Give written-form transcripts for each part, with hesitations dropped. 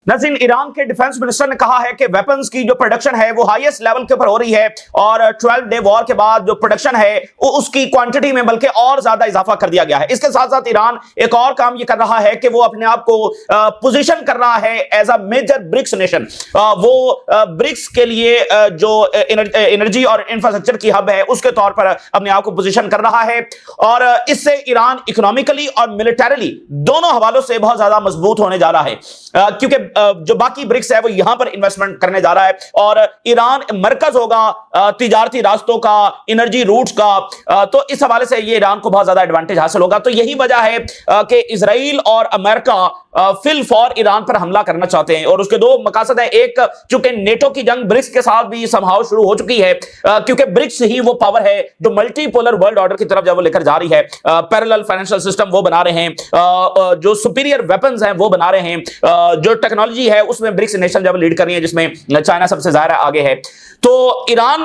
नाज़रीन, ईरान के defence minister ने कहा है कि वेपन्स की जो प्रोडक्शन है वो हाईएस्ट लेवल के ऊपर हो रही है और 12 डे वॉर के बाद जो प्रोडक्शन है वो उसकी क्वांटिटी में बल्कि और ज्यादा इजाफा कर दिया गया है। इसके साथ साथ ईरान एक और काम ये कर रहा है कि वो अपने आप को पोजीशन कर रहा है as a major BRICS nation. वो ब्रिक्स के लिए जो एनर्जी और इंफ्रास्ट्रक्चर की हब है उसके तौर पर अपने आप को पोजीशन कर रहा है और इससे ईरान इकोनॉमिकली और मिलिटरीली दोनों हवालों से बहुत ज्यादा मजबूत होने जा रहा है, क्योंकि जो बाकी ब्रिक्स है वो यहां पर इन्वेस्टमेंट करने जा रहा है और ईरान मरकज होगा तिजारती रास्तों का, एनर्जी रूट्स का। तो इस हवाले से ये ईरान को बहुत ज्यादा एडवांटेज हासिल होगा। तो यही वजह है कि इजराइल और अमेरिका फिल फॉर ईरान पर हमला करना चाहते हैं और उसके दो मकसद है। एक, चूंकि नेटो की जंग ब्रिक्स के साथ भी समहाउ शुरू हो चुकी है, क्योंकि ब्रिक्स ही वो पावर है जो मल्टीपोलर वर्ल्ड ऑर्डर की तरफ जब वो लेकर जा रही है। पैरेलल फाइनेंशियल सिस्टम वो बना रहे हैं, जो सुपीरियर वेपन्स हैं वो बना रहे हैं, जो टेक्नोलॉजी है उसमें ब्रिक्स नेशन जब लीड कर रही है जिसमें चाइना सबसे ज्यादा आगे है। तो ईरान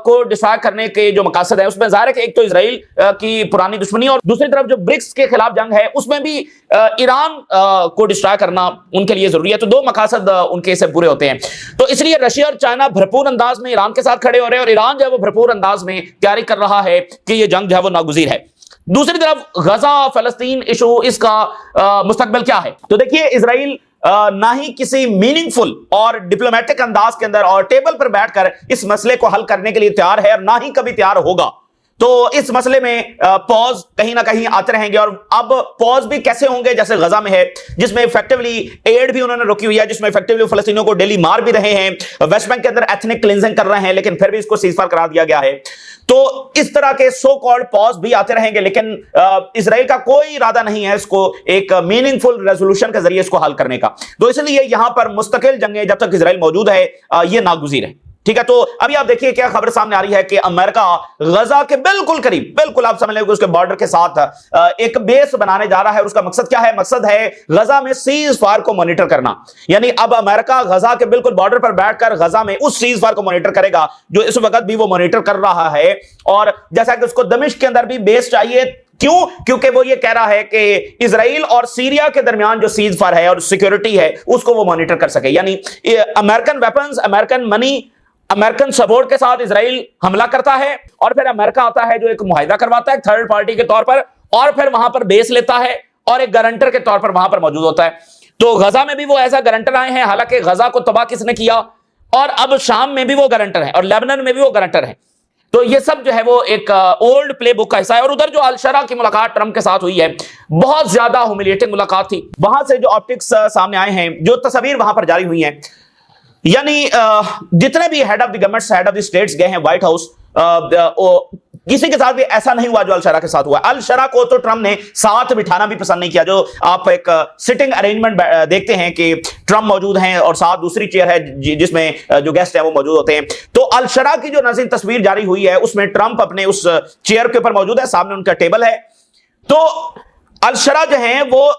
को डिस्ट्रॉय करने के जो मकसद है उसमें जाहिर है कि एक तो इजराइल की पुरानी दुश्मनी और दूसरी तरफ जो ब्रिक्स के खिलाफ जंग है उसमें भी ईरान को डिस्ट्रॉय करना उनके लिए जरूरी है। तो दो मकसद उनके से पूरे होते हैं। तो इसलिए रशिया और चाइना भरपूर अंदाज में ईरान के साथ खड़े हो रहे हैं और ईरान जो है वो भरपूर अंदाज में तैयारी कर रहा है कि यह जंग जो है वो नागुज़ीर है। दूसरी तरफ गजा फलस्तीन इशू, इसका मुस्तकबिल क्या है? तो देखिए, इजराइल ना ही किसी मीनिंगफुल और डिप्लोमेटिक अंदाज के अंदर और टेबल पर बैठकर इस मसले को हल करने के लिए तैयार है और ना ही कभी तैयार होगा। तो इस मसले में पॉज कहीं ना कहीं आते रहेंगे और अब पॉज भी कैसे होंगे, जैसे गजा में है जिसमें इफेक्टिवली एड भी उन्होंने रोकी हुई है, जिसमें इफेक्टिवली फलस्तीनियों को डेली मार भी रहे हैं, वेस्ट बैंक के अंदर एथनिक क्लिंजिंग कर रहे हैं, लेकिन फिर भी इसको सीजफायर करा दिया गया है। तो इस तरह के सो कॉल्ड पॉज भी आते रहेंगे, लेकिन इजराइल का कोई इरादा नहीं है इसको एक मीनिंगफुल रेजोल्यूशन के जरिए इसको हल करने का। तो इसलिए यहां पर मुस्तकिल जंगें जब तक इजराइल मौजूद है ये नागुज़ीर है। ठीक है, तो अभी आप देखिए क्या खबर सामने आ रही है कि अमेरिका गजा के बिल्कुल करीब, बिल्कुल आप समझ लेंगे उसके बॉर्डर के साथ एक बेस बनाने जा रहा है। उसका मकसद क्या है? मकसद है गजा में सीज फायर को मॉनिटर करना। यानी अब अमेरिका गजा के बिल्कुल बॉर्डर पर बैठकर गजा में उस सीज फायर को मॉनिटर करेगा जो इस वक्त भी वो मॉनिटर कर रहा है। और जैसा कि उसको दमिश्क के अंदर भी बेस चाहिए, क्यों? क्योंकि वो ये कह रहा है कि इजराइल और सीरिया के दरमियान जो सीज फायर है और सिक्योरिटी है उसको वो मॉनिटर कर सके। यानी American weapons, American money, American support के साथ इजराइल हमला करता है और फिर अमेरिका आता है जो एक मुआहिदा करवाता है थर्ड पार्टी के तौर पर और फिर वहां पर बेस लेता है और एक गारंटर के तौर पर वहां पर मौजूद होता है। तो गजा में भी वो ऐसा गारंटर आए हैं, हालांकि गजा को तबाह किसने किया, और अब शाम में भी वो गारंटर है और लेबनान में भी वो गारंटर है। तो ये सब जो है वो एक ओल्ड प्ले बुक का हिस्सा है। और उधर जो अल-शरा की मुलाकात ट्रंप के साथ हुई है, बहुत ज्यादा ह्यूमिलिएटिंग मुलाकात थी। वहां से जो ऑप्टिक्स सामने आए हैं, जो तस्वीर वहां पर जारी हुई है, यानी जितने भी head of the government, head of the states गए हैं व्हाइट हाउस, किसी के साथ भी ऐसा नहीं हुआ जो अल-शरा के साथ हुआ। अल-शरा को तो ट्रंप ने साथ बिठाना भी पसंद नहीं किया। जो आप एक सिटिंग अरेंजमेंट देखते हैं कि ट्रंप मौजूद हैं और साथ दूसरी चेयर है जिसमें जो गेस्ट है वो मौजूद होते हैं। तो अल-शरा की जो नाज़रीन तस्वीर जारी हुई है उसमें ट्रंप अपने उस चेयर के ऊपर मौजूद है, सामने उनका टेबल है। तो अल-शरा जो है वो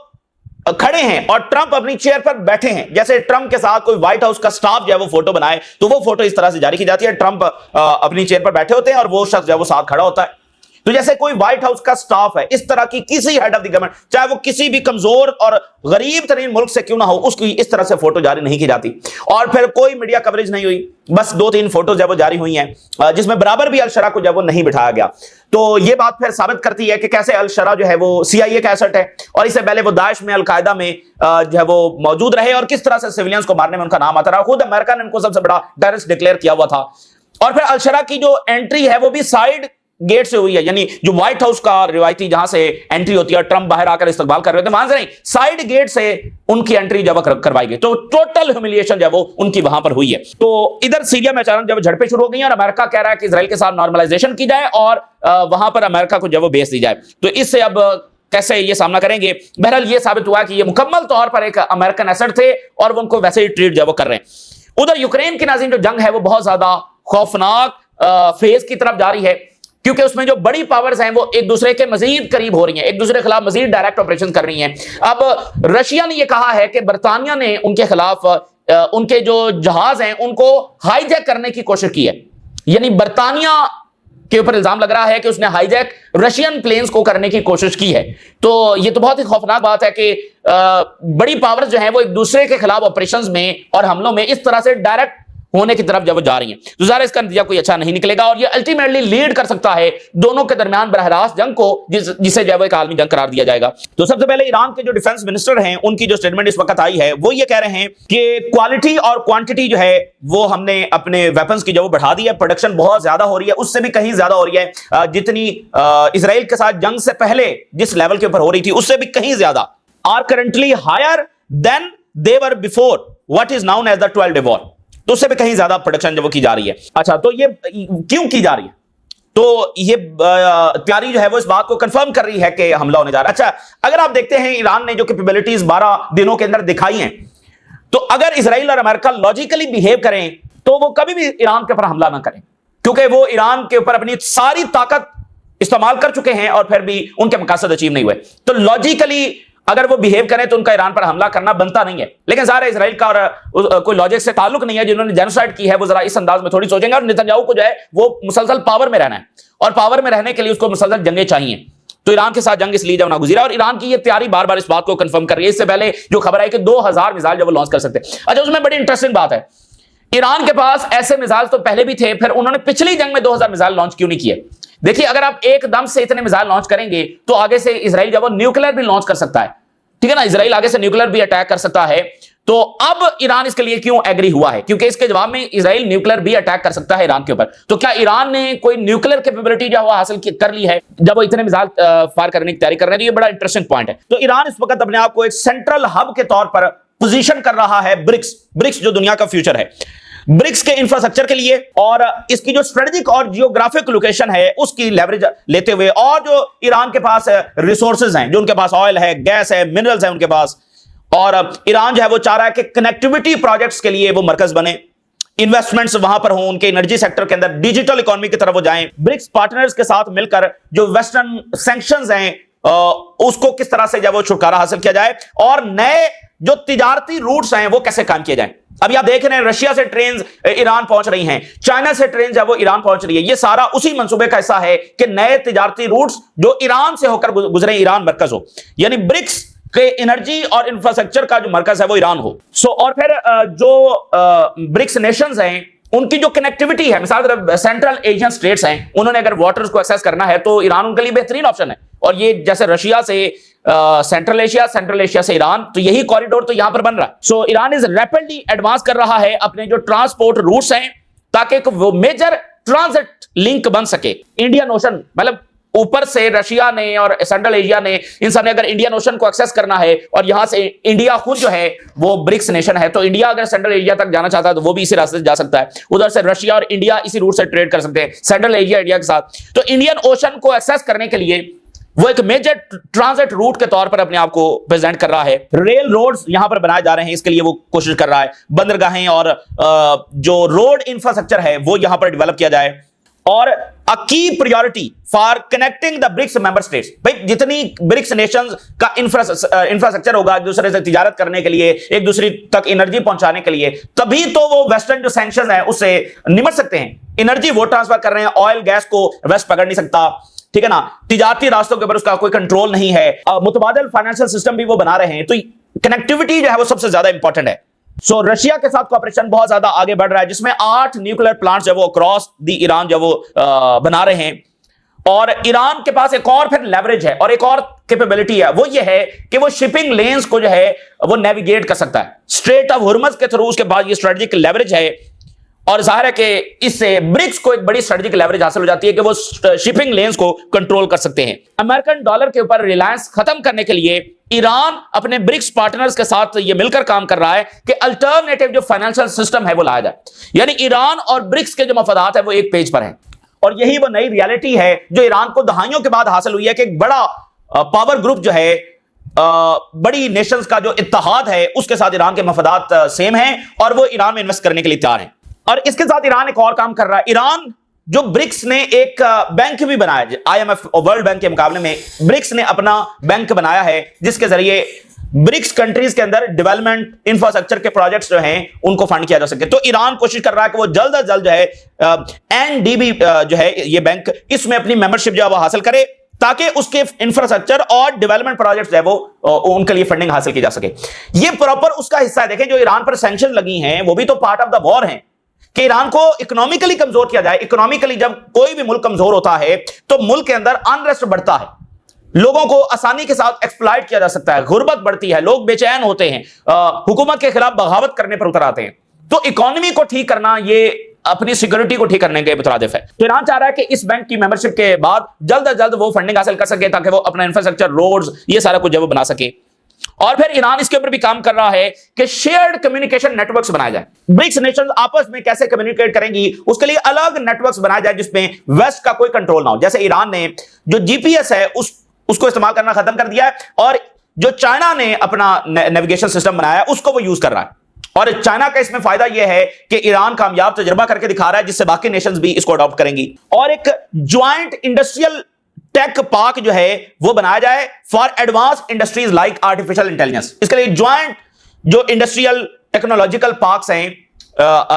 खड़े हैं और ट्रंप अपनी चेयर पर बैठे हैं। जैसे ट्रंप के साथ कोई व्हाइट हाउस का स्टाफ जो है वो फोटो बनाए तो वो फोटो इस तरह से जारी की जाती है। ट्रंप अपनी चेयर पर बैठे होते हैं और वो शख्स जो है वो साथ खड़ा होता है। तो जैसे कोई व्हाइट हाउस का स्टाफ है, इस तरह की किसी हेड ऑफ द गवर्नमेंट, चाहे वो किसी भी कमजोर और गरीब तरीन मुल्क से क्यों ना हो, उसकी इस तरह से फोटो जारी नहीं की जाती। और फिर कोई मीडिया कवरेज नहीं हुई, बस 2-3 फोटो जब वो जारी हुई हैं जिसमें बराबर भी अल-शरा को जब वो नहीं बिठाया गया। तो ये बात फिर साबित करती है कि कैसे अल-शरा जो है वो CIA का एसेट है और इससे पहले वो दाइश में, अल-कायदा में जो है वो मौजूद रहे और किस तरह से सिविलियंस को मारने में उनका नाम आता रहा। खुद अमेरिका ने उनको सबसे बड़ा टेररिस्ट डिक्लेयर किया हुआ था। और फिर अल-शरा की जो एंट्री है वो भी साइड गेट से हुई है, यानी जो व्हाइट हाउस का रिवायती जहां से एंट्री होती है, ट्रंप बाहर आकर इस्तकबाल कर रहे थे, वहां से नहीं, साइड गेट से उनकी एंट्री जब करवाई गई। तो टोटल ह्यूमिलिएशन जब वो उनकी वहां पर हुई है। तो इधर सीरिया में अचानक जब झड़पें शुरू हो गई और अमेरिका कह रहा है कि इजराइल के साथ नॉर्मलाइजेशन की जाए और वहां पर अमेरिका को जब वो बेस दी जाए। तो इससे अब कैसे ये सामना करेंगे? बहरहाल ये साबित हुआ कि ये मुकम्मल तौर पर एक अमेरिकन एसेट थे और वो उनको वैसे ही ट्रीट जब वो कर रहे हैं। उधर यूक्रेन की नाज़रीन जो जंग है वो बहुत ज्यादा खौफनाक फेज की तरफ जा रही है, क्योंकि उसमें जो बड़ी पावर्स हैं वो एक दूसरे के मजीद करीब हो रही हैं, एक दूसरे के खिलाफ मजीद डायरेक्ट ऑपरेशन कर रही हैं। अब रशिया ने यह कहा है कि बरतानिया ने उनके खिलाफ उनके जो जहाज हैं उनको हाईजैक करने की कोशिश की है। यानी बरतानिया کے اوپر الزام لگ رہا ہے کہ اس نے ہائی جیک رشین پلینز کو کرنے کی کوشش کی ہے. تو یہ تو بہت ہی خوفناک بات ہے کہ بڑی پاورز جو ہیں وہ ایک دوسرے کے خلاف آپریشنز میں اور حملوں میں اس طرح سے ڈائریکٹ ہونے کی طرف جب وہ جا رہی ہیں. تو ظاہر اس کا نتیجہ کوئی اچھا نہیں نکلے گا اور یہ الٹیمیٹلی لیڈ کر سکتا ہے دونوں کے درمیان براہ راست جنگ کو, جسے جو ہے ایک عالمی جنگ قرار دیا جائے گا. تو سب سے پہلے ایران کے جو ڈیفنس منسٹر ہیں ان کی جو سٹیٹمنٹ اس وقت آئی ہے وہ یہ کہہ رہے ہیں کہ کوالٹی اور کوانٹٹی جو ہے وہ ہم نے اپنے ویپنز کی جو بڑھا دی ہے, پروڈکشن بہت زیادہ ہو رہی ہے, اس سے بھی کہیں زیادہ ہو رہی ہے جتنی اسرائیل کے ساتھ جنگ سے پہلے جس لیول کے اوپر ہو رہی تھی اس سے بھی کہیں زیادہ. Are currently higher than they were before what is known as the 12 day war. تو اس سے بھی کہیں زیادہ پروڈکشن جو وہ کی جا رہی ہے. اچھا, تو یہ کیوں کی جا رہی ہے؟ تو یہ تیاری جو ہے وہ اس بات کو کنفرم کر رہی ہے کہ حملہ ہونے جا رہا ہے. اچھا, اگر آپ دیکھتے ہیں ایران نے جو کیپیبلٹیز 12 دنوں کے اندر دکھائی ہیں, تو اگر اسرائیل اور امریکہ لاجیکلی بیہیو کریں تو وہ کبھی بھی ایران کے اوپر حملہ نہ کریں, کیونکہ وہ ایران کے اوپر اپنی ساری طاقت استعمال کر چکے ہیں اور پھر بھی ان کے مقاصد اچیو نہیں ہوئے. تو لاجیکلی اگر وہ بیہیو کریں تو ان کا ایران پر حملہ کرنا بنتا نہیں ہے. لیکن ظاہر ہے اسرائیل کا اور کوئی لاجک سے تعلق نہیں ہے. جنہوں نے جینوسائیڈ کی ہے وہ ذرا اس انداز میں تھوڑی سوچیں گے, اور نتنیاہو کو جو ہے وہ مسلسل پاور میں رہنا ہے اور پاور میں رہنے کے لیے اس کو مسلسل جنگیں چاہیے. تو ایران کے ساتھ جنگ اس لیے جب ناگزیر ہے, اور ایران کی یہ تیاری بار بار اس بات کو کنفرم کر رہی ہے. اس سے پہلے جو خبر ہے کہ 2000 میزائل جب وہ لانچ کر سکتے ہیں. اچھا, اس میں بڑی انٹرسٹنگ بات ہے, ایران کے پاس ایسے میزائل تو پہلے بھی تھے, پھر انہوں نے پچھلی جنگ میں 2000 میزائل لانچ کیوں نہیں کیے؟ دیکھیے, اگر آپ ایک دم سے اتنے میزائل لانچ کریں گے تو آگے سے اسرائیل جب وہ نیوکلیر بھی لانچ کر سکتا ہے, ٹھیک ہے نا, اسرائیل آگے سے نیوکلیر بھی اٹیک کر سکتا ہے. تو اب ایران اس کے لیے کیوں ایگری ہوا ہے؟ کیونکہ اس کے جواب میں اسرائیل نیوکلیر بھی اٹیک کر سکتا ہے ایران کے اوپر. تو کیا ایران نے کوئی نیوکلیر کیپیبلٹی جو حاصل کر لی ہے جب وہ اتنے میزائل فائر کرنے کی تیاری کر رہے ہیں؟ تو یہ بڑا انٹرسٹنگ پوائنٹ ہے. تو ایران اس وقت اپنے آپ کو ایک سینٹرل ہب کے طور پر پوزیشن کر رہا ہے برکس جو دنیا کا فیوچر ہے, برکس کے انفراسٹرکچر کے لیے, اور اس کی جو اسٹریٹجک اور جیوگرافک لوکیشن ہے اس کی لیوریج لیتے ہوئے, اور جو ایران کے پاس ریسورسز ہیں, جو ان کے پاس آئل ہے, گیس ہے, منرلز ہیں ان کے پاس, اور ایران جو ہے وہ چاہ رہا ہے کہ کنیکٹیوٹی پروجیکٹس کے لیے وہ مرکز بنے, انویسٹمنٹس وہاں پر ہوں, ان کے انرجی سیکٹر کے اندر ڈیجیٹل اکانومی کی طرف وہ جائیں. برکس پارٹنرز کے ساتھ مل کر جو ویسٹرن سینکشنز ہیں اس کو کس طرح سے جب وہ چھٹکارا حاصل کیا جائے, اور نئے جو تجارتی روٹس ہیں وہ کیسے قائم کیے جائیں. ابھی آپ دیکھ رہے ہیں رشیا سے ٹرینز ایران پہنچ رہی ہیں, چائنا سے ٹرینز جب وہ ایران پہنچ رہی ہے. یہ سارا اسی منصوبے کا حصہ ہے کہ نئے تجارتی روٹس جو ایران سے ہو کر گزرے ایران مرکز ہو, یعنی برکس کے انرجی اور انفراسٹرکچر کا جو مرکز ہے وہ ایران ہو. اور پھر جو برکس نیشنز ہیں ان کی جو کنیکٹیوٹی ہے, مثال کے طور سینٹرل ایشین سٹیٹس ہیں, انہوں نے اگر واٹرز کو ایکسس کرنا ہے تو ایران ان کے لیے بہترین آپشن ہے. اور یہ جیسے رشیا سے سینٹرل ایشیا سے ایران, تو یہی کوریڈور تو یہاں پر بن رہا ہے. سو ایران از ریپڈلی ایڈوانس کر رہا ہے اپنے جو ٹرانسپورٹ روٹس ہیں تاکہ وہ میجر ٹرانزٹ لنک بن سکے. انڈین اوشن, مطلب اوپر سے رشیا نے اور سینٹرل ایشیا نے, ان سب نے اگر انڈین اوشن کو ایکسس کرنا ہے, اور یہاں سے انڈیا خود جو ہے وہ برکس نیشن ہے, تو انڈیا اگر سینٹرل ایشیا تک جانا چاہتا ہے تو وہ بھی اسی راستے سے جا سکتا ہے. ادھر سے رشیا اور انڈیا اسی روٹ سے ٹریڈ کر سکتے ہیں, سینٹرل ایشیا انڈیا کے ساتھ. تو انڈین اوشن کو ایکسس کرنے کے لیے وہ ایک میجر ٹرانزٹ روٹ کے طور پر اپنے آپ کو پریزنٹ کر رہا ہے. ریل روڈز یہاں پر بنائے جا رہے ہیں, اس کے لیے وہ کوشش کر رہا ہے. بندرگاہیں اور جو روڈ انفراسٹرکچر ہے وہ یہاں پر ڈیولپ کیا جائے. اور a key priority for connecting the BRICS member states, بھائی جتنی برکس نیشنز کا انفراسٹرکچر ہوگا ایک دوسرے سے تجارت کرنے کے لیے, ایک دوسری تک انرجی پہنچانے کے لیے, تبھی تو وہ ویسٹرن جو سینکشنز ہیں اس سے نمٹ سکتے ہیں. انرجی وہ ٹرانسفر کر رہے ہیں, آئل گیس کو ویسٹ پکڑ نہیں سکتا, ٹھیک ہے نا, تجارتی راستوں کے اوپر اس کا کوئی کنٹرول نہیں ہے, متبادل فائنینشل سسٹم بھی وہ بنا رہے ہیں. تو کنیکٹیوٹی جو ہے وہ سب سے زیادہ امپورٹنٹ ہے. سو رشیا کے ساتھ کوآپریشن بہت زیادہ آگے بڑھ رہا ہے, جس میں 8 نیوکلیر پلانٹس جو وہ اکراس دی ایران جو وہ بنا رہے ہیں. اور ایران کے پاس ایک اور پھر لیوریج ہے اور ایک اور کیپیبلٹی ہے, وہ یہ ہے کہ وہ شپنگ لینز کو جو ہے وہ نیویگیٹ کر سکتا ہے اسٹریٹ آف ہرمز کے تھرو. اس کے بعد یہ اسٹریٹجک لیوریج ہے, اور ظاہر ہے کہ اس سے برکس کو ایک بڑی اسٹریٹجک لیوریج حاصل ہو جاتی ہے کہ وہ شپنگ لینز کو کنٹرول کر سکتے ہیں. امریکن ڈالر کے اوپر ریلائنس ختم کرنے کے لیے ایران اپنے برکس پارٹنرز کے ساتھ یہ مل کر کام کر رہا ہے کہ الٹرنیٹو جو فائنینشل سسٹم ہے وہ لایا جائے. یعنی ایران اور برکس کے جو مفادات ہیں وہ ایک پیج پر ہیں, اور یہی وہ نئی ریالٹی ہے جو ایران کو دہائیوں کے بعد حاصل ہوئی ہے کہ ایک بڑا پاور گروپ جو ہے, بڑی نیشنز کا جو اتحاد ہے, اس کے ساتھ ایران کے مفادات سیم ہیں اور وہ ایران میں انویسٹ کرنے کے لیے تیار ہیں. اور اس کے ساتھ ایران ایک اور کام کر رہا ہے. ایران جو برکس نے ایک بینک بھی بنایا, IMF اور ورلڈ بینک کے مقابلے میں برکس نے اپنا بینک بنایا ہے, جس کے ذریعے ब्रिक्स कंट्रीज के अंदर डेवलपमेंट इंफ्रास्ट्रक्चर के प्रोजेक्ट्स जो हैं उनको फंड किया जा सके। तो ईरान कोशिश कर रहा है कि वो जल्द से जल्द जो है एनडीबी जो है ये बैंक, इसमें अपनी मेंबरशिप जो है वो हासिल करे, ताकि उसके इंफ्रास्ट्रक्चर और डेवलपमेंट प्रोजेक्ट्स जो है वो उनके लिए फंडिंग हासिल की जा सके। ये प्रॉपर उसका हिस्सा है। देखें, जो ईरान पर सैंक्शन लगी हैं वो भी तो पार्ट ऑफ द वॉर हैं कि ईरान को इकोनॉमिकली कमजोर किया जाए। इकोनॉमिकली जब कोई भी मुल्क कमजोर होता है तो मुल्क के अंदर अनरेस्ट बढ़ता है, लोगों को आसानी के साथ एक्सप्लॉइट किया जा सकता है, गुर्बत बढ़ती है, लोग बेचैन होते हैं, हुकूमत के खिलाफ बगावत करने पर उतर आते हैं। तो इकोनॉमी को ठीक करना ये अपनी सिक्योरिटी को ठीक करने के मुतरादिफ है। तो ईरान चाह रहा है कि इस बैंक की मेंबरशिप के बाद जल्द से जल्द वो फंडिंग हासिल कर सके, ताकि वो अपना इंफ्रास्ट्रक्चर, रोड्स, ये सारा कुछ वो बना सके। और फिर ईरान इसके ऊपर भी काम कर रहा है कि शेयर्ड कम्युनिकेशन नेटवर्क्स बनाए जाए। ब्रिक्स नेशंस आपस में कैसे कम्युनिकेट करेंगी, उसके लिए अलग नेटवर्क्स बनाए जाए जिसमें वेस्ट का कोई कंट्रोल ना हो। जैसे ईरान ने जो जीपीएस है उसको इस्तेमाल करना खत्म कर दिया है, और जो चाइना ने अपना नेविगेशन सिस्टम बनाया है उसको वो यूज कर रहा है। और चाइना का इसमें फायदा यह है कि ईरान कामयाब तजुर्बा करके दिखा रहा है, जिससे बाकी नेशंस भी इसको अडॉप्ट करेंगी। और एक ज्वाइंट इंडस्ट्रियल टेक पार्क जो है वो बनाया जाए for advance industries like artificial intelligence. इसके लिए ज्वाइंट जो इंडस्ट्रियल टेक्नोलॉजिकल पार्क्स हैं,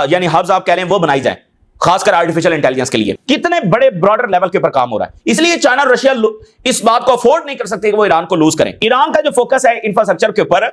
यानी हब्स आप कह लें, वो बनाई जाए खासकर आर्टिफिशियल इंटेलिजेंस के लिए। कितने बड़े ब्रॉडर लेवल के ऊपर काम हो रहा है। इसलिए चाइना और रशिया इस बात को अफोर्ड नहीं कर सकते कि वो ईरान को लूज करें। ईरान का जो फोकस है इंफ्रास्ट्रक्चर के ऊपर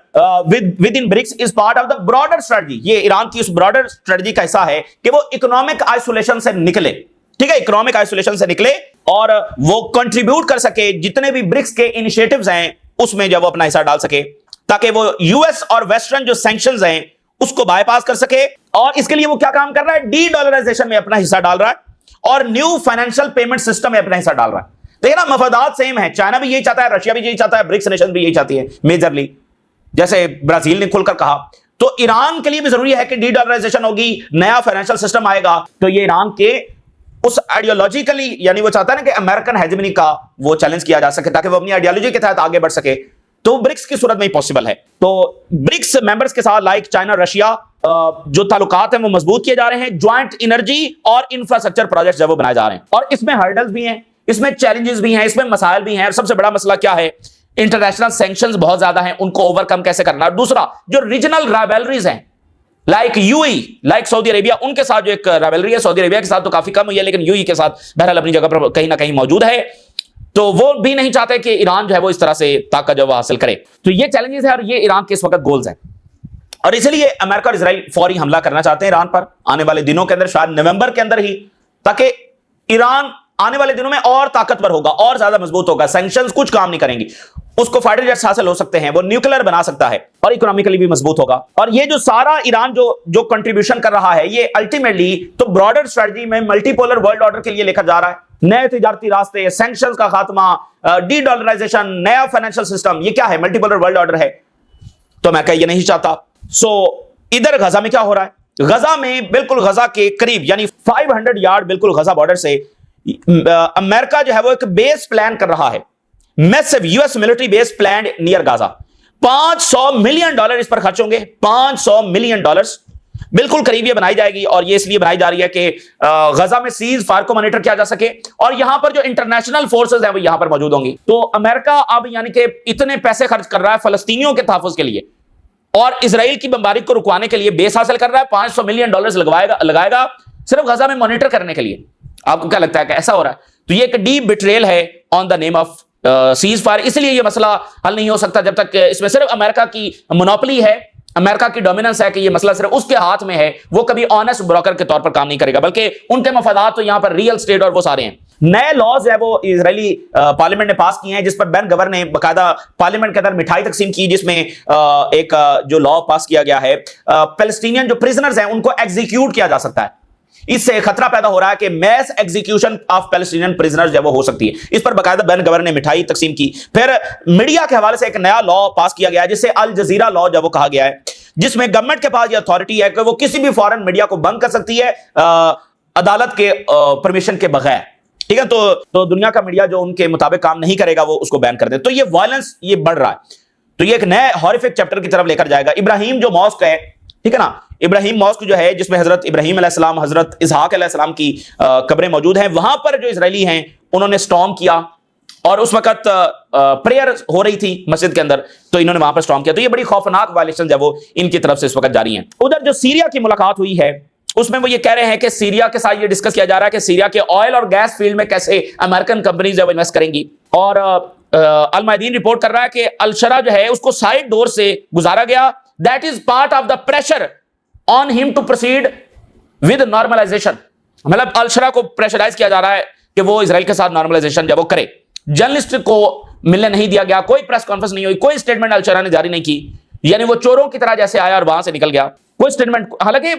within BRICS is part of the broader strategy. ये ईरान की उस ब्रॉडर स्ट्रेटजी का हिस्सा है कि वो इकोनॉमिक आइसोलेशन से निकले, ठीक है, इकोनॉमिक आइसोलेशन से निकले और वो कंट्रीब्यूट कर सके, जितने भी ब्रिक्स के इनिशिएटिव्स हैं उसमें जब वो अपना हिस्सा डाल सके, ताकि वो यूएस और वेस्टर्न जो सैंक्शंस हैं उसको बायपास कर सके। और इसके लिए वो क्या काम कर रहा है, डी डॉलराइजेशन में अपना हिस्सा डाल रहा है और न्यू फाइनेंशियल पेमेंट सिस्टम में अपना हिस्सा डाल रहा है। देखिए ना, मफादात सेम है, चाइना भी यही चाहता है, रशिया भी यही चाहता है, ब्रिक्स नेशन भी यही चाहती है मेजरली, जैसे ब्राजील ने खुलकर कहा। तो ईरान के लिए भी जरूरी है कि डी डॉलराइजेशन होगी, नया फाइनेंशियल सिस्टम आएगा। तो ये ईरान के उस आइडियोलॉजिकली, यानी वो चाहता है ना कि अमेरिकन हेजेमनी का वो चैलेंज किया जा सके, ताकि वो अपनी आइडियोलॉजी के तहत आगे बढ़ सके। तो ब्रिक्स की सूरत में ही पॉसिबल है। तो ब्रिक्स मेंबर्स के साथ लाइक चाइना, रशिया, जो ताल्लुकात हैं वो मजबूत किए जा रहे हैं। ज्वाइंट एनर्जी और इंफ्रास्ट्रक्चर प्रोजेक्ट्स जो वो बनाए जा रहे हैं। और इसमें हर्डल्स भी हैं, इसमें चैलेंजेस भी हैं, इसमें मसाइल भी हैं। और सबसे बड़ा मसला क्या है, इंटरनेशनल सैंक्शंस बहुत ज्यादा हैं, उनको ओवरकम कैसे करना। दूसरा, जो रीजनल राइवलरीज हैं like UAE, like Saudi Arabia, उनके साथ जो एक राइवलरी है, सऊदी अरेबिया के साथ तो काफी कम हुई है, लेकिन यूएई के साथ बहरहाल अपनी जगह पर कहीं ना कहीं मौजूद है। तो वो भी नहीं चाहते कि ईरान जो है वो इस तरह से ताकत जो हासिल करे। तो ये चैलेंजेस है और ये ईरान के इस वक्त गोल्स हैं। और इसलिए अमेरिका और इजराइल फौरी हमला करना चाहते हैं ईरान पर आने वाले दिनों के अंदर, शायद नवंबर के अंदर ही, ताकि ईरान आने वाले दिनों में और ताकतवर होगा और ज्यादा मजबूत होगा। सैंक्शंस कुछ काम नहीं करेंगी, उसको फाइटर जेट्स हासिल हो सकते हैं, वो न्यूक्लियर बना सकता है और इकोनॉमिकली भी मजबूत होगा। और ये जो सारा ईरान जो कंट्रीब्यूशन कर रहा है, ये अल्टीमेटली तो ब्रॉडर स्ट्रेटजी में मल्टीपोलर वर्ल्ड ऑर्डर के लिए लेकर जा रहा है। नए तिजारती रास्ते, सैंक्शंस का खात्मा, डी डॉलराइजेशन, नया फाइनेंशियल सिस्टम, ये क्या है, मल्टीपोलर वर्ल्ड ऑर्डर है। तो मैं ये नहीं चाहता। सो इधर गजा में क्या हो रहा है, गजा में बिल्कुल गजा के करीब यानी 500 यार्ड बिल्कुल गजा बॉर्डर से अमेरिका जो है वो एक बेस प्लान कर रहा है, massive US military base plan near Gaza. $500 million इस पर खर्च होंगे, $500 मिलियन बिल्कुल करीब ये बनाई जाएगी। और ये इसलिए बनाई जा रही है कि गजा में सीज फायर को मॉनिटर किया जा सके और यहां पर जो इंटरनेशनल फोर्सेस हैं वो यहां पर मौजूद होंगी। तो अमेरिका अब यानी कि इतने पैसे खर्च कर रहा है फलस्तीनियों के तहफ्फुज़ के लिए और इसराइल की बमबारी को रुकवाने के लिए बेस हासिल कर रहा है। $500 मिलियन लगाएगा सिर्फ गजा में मॉनिटर करने के लिए। आपको क्या लगता है कि ऐसा हो रहा है? तो ये एक डीप बिट्रेयल है on the name of cease fire. इसलिए ये मसला हल नहीं हो सकता जब तक इसमें सिर्फ अमेरिका की मोनोपोली है, अमेरिका की डोमिनेंस है कि ये मसला सिर्फ उसके हाथ में है। वो कभी ऑनेस्ट ब्रोकर के तौर पर काम नहीं करेगा, बल्कि उनके मफादात तो यहां पर रियल स्टेट और वो सारे हैं। नए लॉज है वो इजरायली पार्लियामेंट ने पास किए हैं, जिस पर बेन गवर ने बाकायदा पार्लियामेंट के अंदर मिठाई तकसीम की, जिसमें एक जो लॉ पास किया गया है, पैलेस्टीनियन जो प्रिजनर्स हैं उनको एग्जीक्यूट किया जा सकता है। इससे खतरा पैदा हो रहा है कि mass execution of Palestinian prisoners जो वो हो सकती है। इस पर बाकायदा बेन गवर ने मिठाई तकसीम की। फिर मीडिया के हवाले से एक नया लॉ पास किया गया है, जिसे अल जजीरा लॉ जो वो कहा गया है, जिसमें गवर्नमेंट के पास ये अथॉरिटी है कि वो किसी भी फॉरेन मीडिया को बंद कर सकती है अदालत के परमिशन के बगैर। ठीक है, तो दुनिया का मीडिया जो उनके मुताबिक काम नहीं करेगा वो उसको बैन कर दे। तो ये वायलेंस ये बढ़ रहा है, तो ये एक नए हॉरिफिक चैप्टर की तरफ लेकर जाएगा। इब्राहिम जो मॉस्क है, ठीक है ना, इब्राहिम मॉस्क जो है जिसमें हजरत इब्राहिम अलैहिस्सलाम, हजरत इसहाक अलैहिस्सलाम की कब्रें मौजूद हैं, वहां पर जो इजरायली हैं उन्होंने स्टॉर्म किया اور اس وقت پریئر ہو رہی تھی مسجد کے اندر، تو انہوں نے وہاں پر اسٹارم کیا. تو یہ بڑی خوفناک وائلیشن ہے وہ ان کی طرف سے اس وقت جاری ہیں. ادھر جو سیریا کی ملاقات ہوئی ہے اس میں وہ یہ کہہ رہے ہیں کہ سیریا کے ساتھ یہ ڈسکس کیا جا رہا ہے کہ سیریا کے آئل اور گیس فیلڈ میں کیسے امریکن کمپنیز جو انویسٹ کریں گی. اور المیدین رپورٹ کر رہا ہے کہ الشرا جو ہے اس کو سائیڈ ڈور سے گزارا گیا. That is part of the pressure on ہم ٹو پروسیڈ ود نارملائزیشن. مطلب الشرا کو پریشرائز کیا جا رہا ہے کہ وہ اسرائیل کے ساتھ نارملائزیشن جب وہ کرے. جرنلسٹ کو ملنے نہیں دیا گیا، کوئی پریس کانفرنس نہیں ہوئی، کوئی اسٹیٹمنٹ الشرا نے جاری نہیں کی. یعنی وہ چوروں کی طرح جیسے آیا اور وہاں سے نکل گیا، کوئی اسٹیٹمنٹ. حالانکہ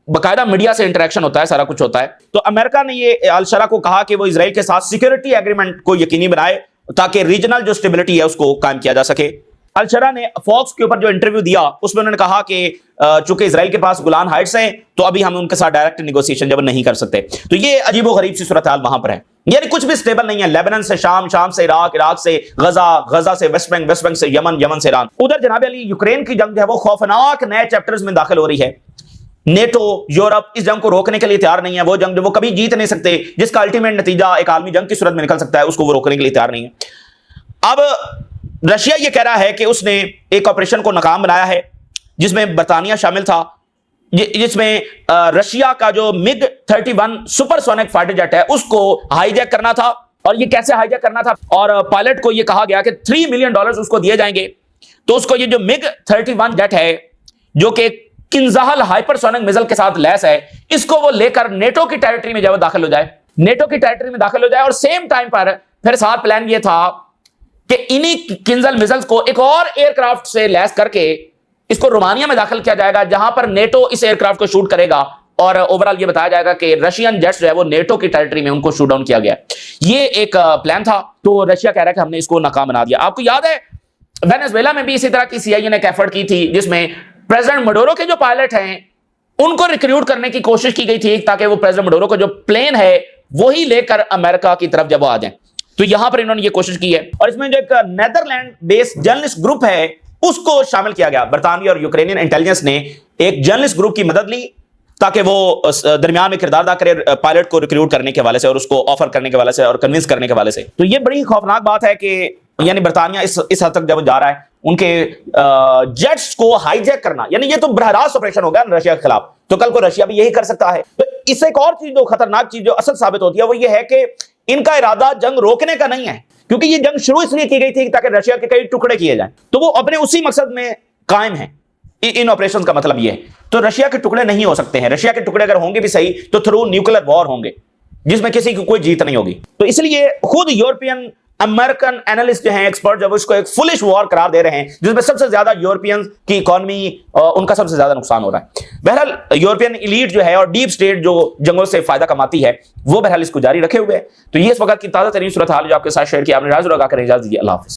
باقاعدہ میڈیا سے انٹریکشن ہوتا ہے، سارا کچھ ہوتا ہے. تو امریکہ نے یہ الشرا کو کہا کہ وہ اسرائیل کے ساتھ سیکورٹی ایگریمنٹ کو یقینی بنائے تاکہ ریجنل جو اسٹیبلٹی ہے اس کو قائم کیا جا سکے. الشرا نے فاکس کے اوپر جو انٹرویو دیا اس میں انہوں نے کہا کہ چونکہ اسرائیل کے پاس گولان ہائٹس ہیں تو ابھی ہم ان کے ساتھ ڈائریکٹ نیگوسیشن جب نہیں کر سکتے. تو یہ عجیب و غریب سی صورتحال وہاں پر ہے. یعنی کچھ بھی سٹیبل نہیں ہے. لیبنان سے شام، شام سے عراق، عراق سے غزہ، غزہ سے ویسٹ بینک، ویسٹ بینک سے یمن، یمن سے ایران. ادھر جناب علی یوکرین کی جنگ جو ہے وہ خوفناک نئے چیپٹرز میں داخل ہو رہی ہے. نیٹو، یورپ اس جنگ کو روکنے کے لیے تیار نہیں ہے. وہ جنگ جو وہ کبھی جیت نہیں سکتے، جس کا الٹیمیٹ نتیجہ ایک عالمی جنگ کی صورت میں نکل سکتا ہے، اس کو وہ روکنے کے لیے تیار نہیں ہے. اب رشیا یہ کہہ رہا ہے کہ اس نے ایک آپریشن کو ناکام بنایا ہے جس میں برطانیہ شامل تھا، جس میں رشیا کا جو MiG 31 supersonic fighter jet ہے اس کو ہائی جیک کرنا تھا. اور یہ کیسے ہائی جیک کرنا تھا، اور پائلٹ کو یہ کہا گیا کہ $3 ملین اس کو دیے جائیں گے. تو اس کو یہ جو MiG 31 جیٹ ہے جو کہ کنزاہل ہائپر سونک میزل کے ساتھ لیس ہے، اس کو وہ لے کر نیٹو کی ٹیریٹری میں جب داخل ہو جائے، نیٹو کی ٹیریٹری میں داخل ہو جائے. اور سیم ٹائم پر پھر ساتھ پلان یہ تھا کہ انہی کنزل میزلز کو ایک اور ایئر کرافٹ سے لیس کر کے اس کو رومانیہ میں داخل کیا جائے گا، جہاں پر نیٹو اس ایئر کرافٹ کو شوٹ کرے گا. اور اوورال یہ بتایا جائے گا کہ رشین جیٹس جو ہے وہ نیٹو کی ٹیریٹری میں ان کو شوٹ ڈاؤن کیا گیا. یہ ایک پلان تھا. تو رشیا کہہ رہا ہے کہ ہم نے اس کو ناکام بنا دیا. آپ کو یاد ہے وینزویلا میں بھی اسی طرح کی CIA نے ایک ایفرٹ کی تھی جس میں پریزیڈنٹ مڈورو کے جو پائلٹ ہیں ان کو ریکریوٹ کرنے کی کوشش کی گئی تھی تاکہ وہ پریزیڈنٹ مڈورو کا جو پلین ہے وہی لے کر امریکہ کی طرف جب وہ آ جائیں. تو یہاں پر انہوں نے یہ کوشش کی ہے. اور اس میں جو ایک نیدرلینڈ بیس جرنلسٹ گروپ ہے اس کو شامل کیا گیا. برطانوی اور یوکرینین انٹیلیجنس نے ایک جرنلسٹ گروپ کی مدد لی تاکہ وہ درمیان میں کردار ادا کرے پائلٹ کو ریکریوٹ کرنے کے حوالے سے اور اس کو آفر کرنے کے حوالے سے اور کنونس کرنے کے حوالے سے. تو یہ بڑی خوفناک بات ہے کہ یعنی برطانیہ اس حد تک جب جا رہا ہے ان کے جیٹس کو ہائی جیک کرنا، یعنی یہ تو براہ راست آپریشن ہو گیا رشیا کے خلاف. تو کل کو رشیا بھی یہی کر سکتا ہے. تو اس سے ایک اور چیز جو خطرناک چیز جو اصل ثابت ہوتی ہے وہ یہ ہے کہ ان کا ارادہ جنگ روکنے کا نہیں ہے، کیونکہ یہ جنگ شروع اس لیے کی گئی تھی تاکہ رشیا کے کئی ٹکڑے کیے جائیں. تو وہ اپنے اسی مقصد میں قائم ہیں. ان آپریشن کا مطلب یہ ہے. تو رشیا کے ٹکڑے نہیں ہو سکتے ہیں. رشیا کے ٹکڑے اگر ہوں گے بھی صحیح تو تھرو نیوکلیر وار ہوں گے جس میں کسی کی کوئی جیت نہیں ہوگی. تو اس لیے خود یورپین امریکن اینالسٹ جو ہیں، ایکسپرٹ جب اس کو ایک فلش وار قرار دے رہے ہیں جس میں سب سے زیادہ یورپین کی اکانومی ان کا سب سے زیادہ نقصان ہو رہا ہے. بہرحال یورپین ایلیٹ جو ہے اور ڈیپ سٹیٹ جو جنگوں سے فائدہ کماتی ہے وہ بہرحال اس کو جاری رکھے ہوئے ہے. تو یہ اس وقت کی تازہ ترین صورتحال جو آپ کے ساتھ شیئر کی. آپ نے راز لگا کر اجازت دی. اللہ حافظ.